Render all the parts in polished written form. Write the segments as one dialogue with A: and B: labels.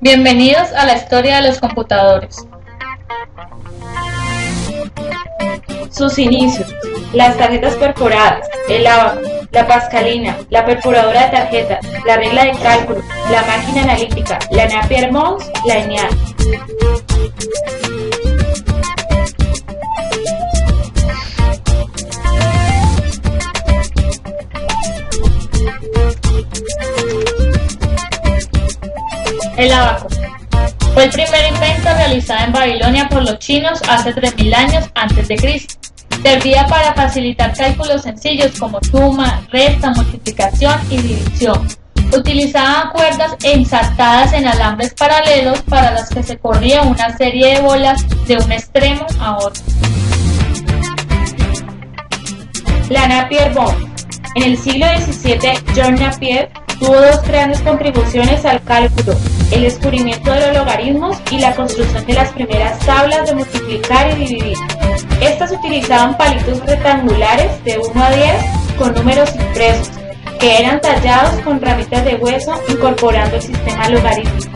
A: Bienvenidos a la historia de los computadores.
B: Sus inicios: las tarjetas perforadas, el ábaco, la pascalina, la perforadora de tarjetas, la regla de cálculo, la máquina analítica, la Napier-Mons, la ENIAC.
A: El ábaco fue el primer invento realizado en Babilonia por los chinos hace 3000 años a.C. Servía para facilitar cálculos sencillos como suma, resta, multiplicación y división. Utilizaban cuerdas ensartadas en alambres paralelos para las que se corría una serie de bolas de un extremo a otro.
B: La Napier-Mons. En el siglo XVII, John Napier tuvo dos grandes contribuciones al cálculo: el descubrimiento de los logaritmos y la construcción de las primeras tablas de multiplicar y dividir. Estas utilizaban palitos rectangulares de 1 a 10 con números impresos, que eran tallados con ramitas de hueso, incorporando el sistema logarítmico.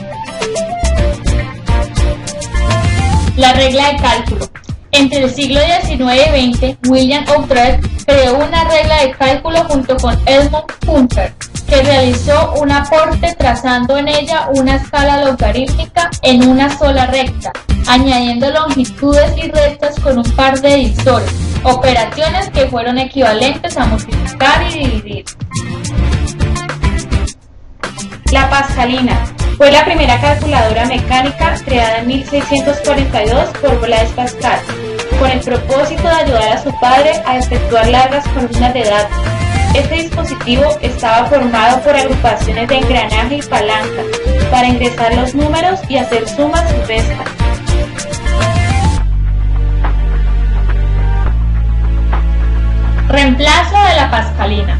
A: La regla de cálculo. Entre el siglo XIX y XX, William Outred creó una regla de cálculo junto con Edmund Hunter, que realizó un aporte trazando en ella una escala logarítmica en una sola recta, añadiendo longitudes y rectas con un par de divisores, operaciones que fueron equivalentes a multiplicar y dividir.
B: La pascalina fue la primera calculadora mecánica creada en 1642 por Blaise Pascal, con el propósito de ayudar a su padre a efectuar largas columnas de datos. Este dispositivo estaba formado por agrupaciones de engranaje y palanca para ingresar los números y hacer sumas y restas.
A: Reemplazo de la pascalina.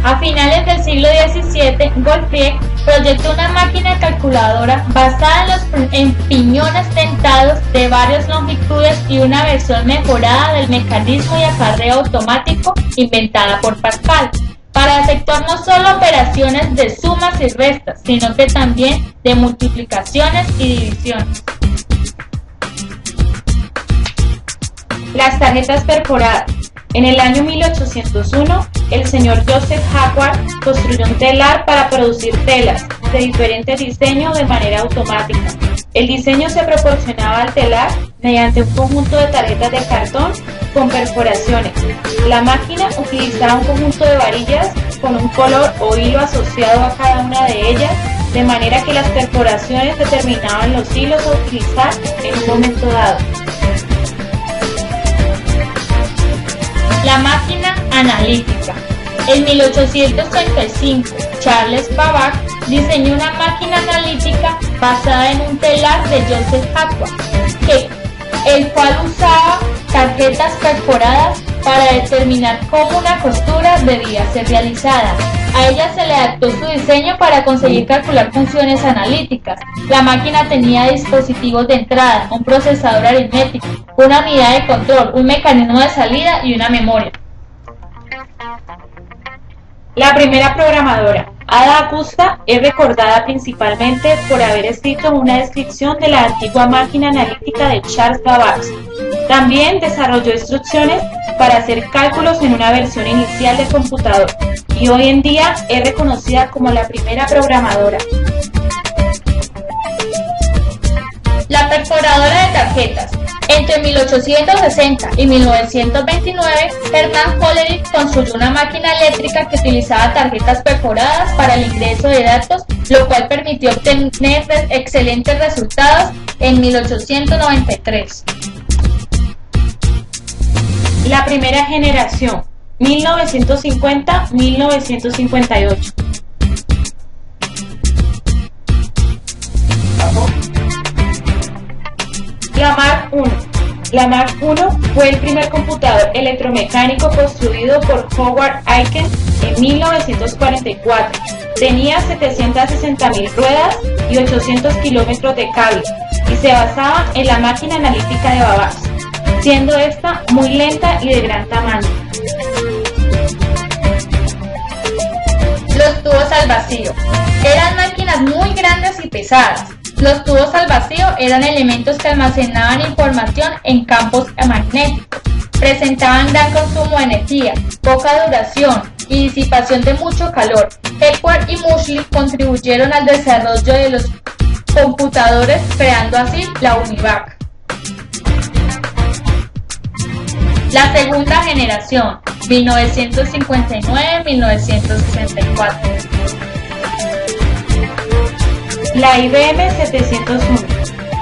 A: A finales del siglo XVII, Gottfried proyectó una máquina calculadora basada en piñones dentados de varias longitudes y una versión mejorada del mecanismo de acarreo automático inventada por Pascal, para efectuar no solo operaciones de sumas y restas, sino que también de multiplicaciones y divisiones.
B: Las tarjetas perforadas. En el año 1801, el señor Joseph Hagwart construyó un telar para producir telas de diferentes diseños de manera automática. El diseño se proporcionaba al telar mediante un conjunto de tarjetas de cartón con perforaciones. La máquina utilizaba un conjunto de varillas con un color o hilo asociado a cada una de ellas, de manera que las perforaciones determinaban los hilos a utilizar en un momento dado.
A: La máquina analítica. En 1835, Charles Babbage diseñó una máquina analítica basada en un telar de Joseph Hagwart, el cual usaba tarjetas perforadas para determinar cómo una costura debía ser realizada. A ella se le adaptó su diseño para conseguir calcular funciones analíticas. La máquina tenía dispositivos de entrada, un procesador aritmético, una unidad de control, un mecanismo de salida y una memoria.
B: La primera programadora, Ada Augusta, es recordada principalmente por haber escrito una descripción de la antigua máquina analítica de Charles Babbage. También desarrolló instrucciones para hacer cálculos en una versión inicial del computador, y hoy en día es reconocida como la primera programadora.
A: La perforadora de tarjetas. Entre 1860 y 1929, Hernán Hollerith construyó una máquina eléctrica que utilizaba tarjetas perforadas para el ingreso de datos, lo cual permitió obtener excelentes resultados en 1893.
B: La primera generación, 1950-1958. La Mark I. La Mark I fue el primer computador electromecánico construido por Howard Aiken en 1944. Tenía 760.000 ruedas y 800 kilómetros de cable y se basaba en la máquina analítica de Babbage, siendo esta muy lenta y de gran tamaño.
A: Los tubos al vacío. Eran máquinas muy grandes y pesadas. Los tubos al vacío eran elementos que almacenaban información en campos magnéticos. Presentaban gran consumo de energía, poca duración y disipación de mucho calor. Hepworth y Munsey contribuyeron al desarrollo de los computadores, creando así la UNIVAC. La segunda generación, 1959-1964.
B: La IBM 701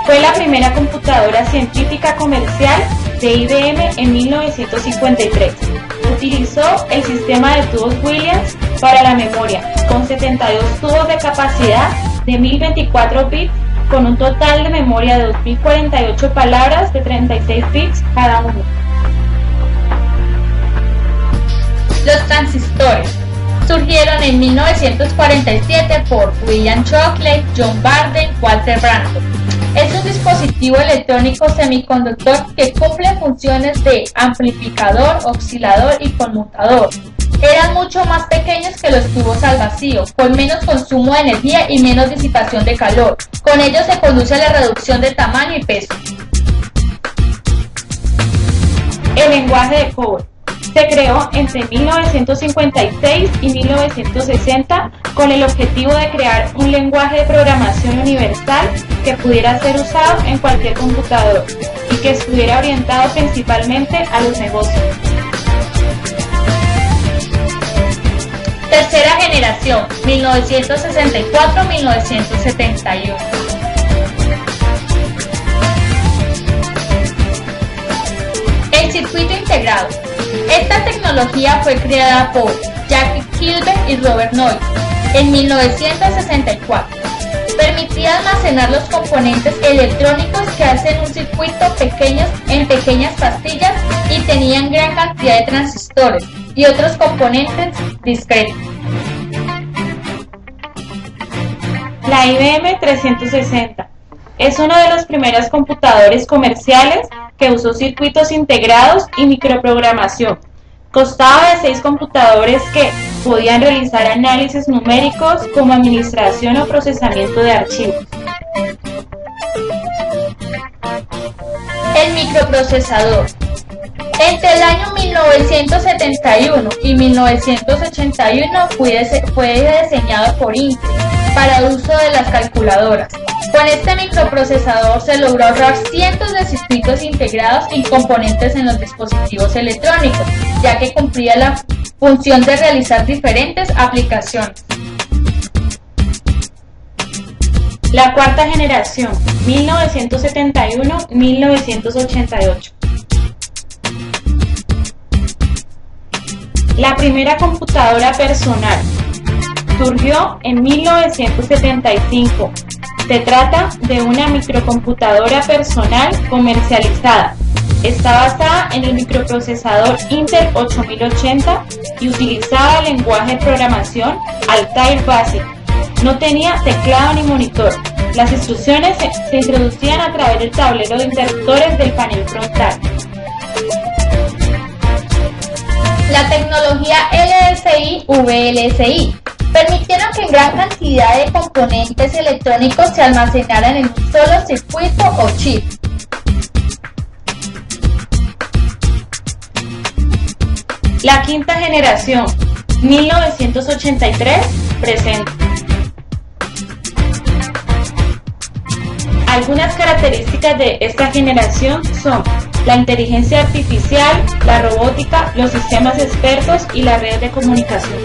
B: fue la primera computadora científica comercial de IBM en 1953. Utilizó el sistema de tubos Williams para la memoria, con 72 tubos de capacidad de 1024 bits, con un total de memoria de 2048 palabras de 36 bits cada uno.
A: Los transistores surgieron en 1947 por William Shockley, John Barden, Walter Branson. Es un dispositivo electrónico semiconductor que cumple funciones de amplificador, oscilador y conmutador. Eran mucho más pequeños que los tubos al vacío, con menos consumo de energía y menos disipación de calor. Con ello se conduce a la reducción de tamaño y peso.
B: El lenguaje de COBOL se creó entre 1956 y 1960 con el objetivo de crear un lenguaje de programación universal que pudiera ser usado en cualquier computador y que estuviera orientado principalmente a los negocios.
A: Tercera generación, 1964-1971. El circuito integrado. Esta tecnología fue creada por Jackie Kilby y Robert Noyce en 1964. Permitía almacenar los componentes electrónicos que hacen un circuito en pequeñas pastillas y tenían gran cantidad de transistores y otros componentes discretos.
B: La IBM 360 es uno de los primeros computadores comerciales que usó circuitos integrados y microprogramación. Constaba de 6 computadores que podían realizar análisis numéricos como administración o procesamiento de archivos.
A: El microprocesador. Entre el año 1971 y 1981 fue diseñado por Intel para el uso de las calculadoras. Con este microprocesador se logró ahorrar cientos de circuitos integrados y componentes en los dispositivos electrónicos, ya que cumplía la función de realizar diferentes aplicaciones.
B: La cuarta generación, 1971-1988. La primera computadora personal surgió en 1975. Se trata de una microcomputadora personal comercializada. Está basada en el microprocesador Intel 8080 y utilizaba el lenguaje de programación Altair Basic. No tenía teclado ni monitor. Las instrucciones se introducían a través del tablero de interruptores del panel frontal.
A: La tecnología LSI-VLSI permitieron que gran cantidad de componentes electrónicos se almacenaran en un solo circuito o chip.
B: La quinta generación, 1983, presente. Algunas características de esta generación son la inteligencia artificial, la robótica, los sistemas expertos y las redes de comunicación.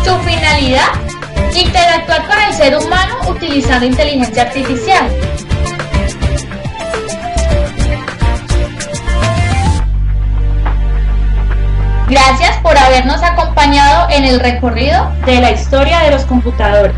A: Su finalidad: interactuar con el ser humano utilizando inteligencia artificial. Gracias por habernos acompañado en el recorrido
B: de la historia de los computadores.